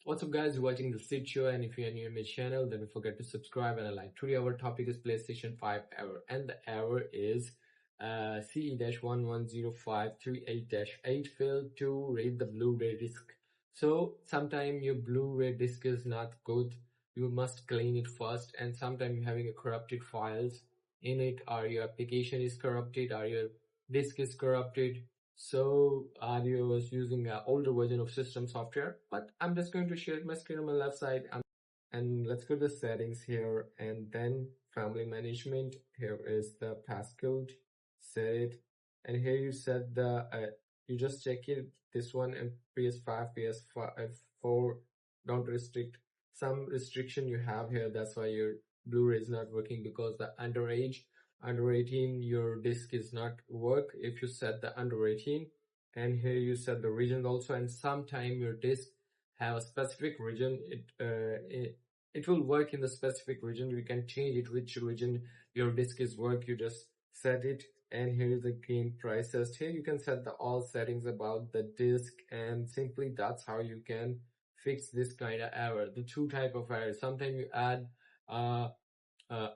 What's up guys, you're watching the Sid Show, and if you're new to my channel, then don't forget to subscribe and like. Today our topic is PlayStation 5 error, and the error is CE-110538-8 failed to read the Blu-ray disc. So sometime your Blu-ray disc is not good, you must clean it first, and sometime you're having a corrupted files in it, or your application is corrupted, or your disk is corrupted. So Audio was using an older version of system software, but I'm just going to share my screen on my left side. And let's go to the settings here, and then family management. Here is the passcode, set it, and here you set the you just check it, this one, and PS5, PS4 don't restrict. Some restriction you have here, that's why your Blu-ray is not working, because the under 18 your disk is not work if you set the under 18. And here you set the region also, and sometime your disk have a specific region. It will work in the specific region. You can change it which region your disk is work. You just set it, and here is the game prices. Here you can set the all settings about the disk, and simply that's how you can fix this kind of error. The two type of errors, sometimes you add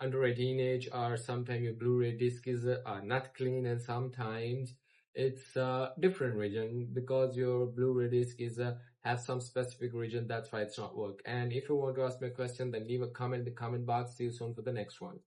under 18 age, or sometimes your Blu-ray disc is not clean, and sometimes it's a different region because your Blu-ray disc is have some specific region. That's why it's not work. And if you want to ask me a question, then leave a comment in the comment box. See you soon for the next one.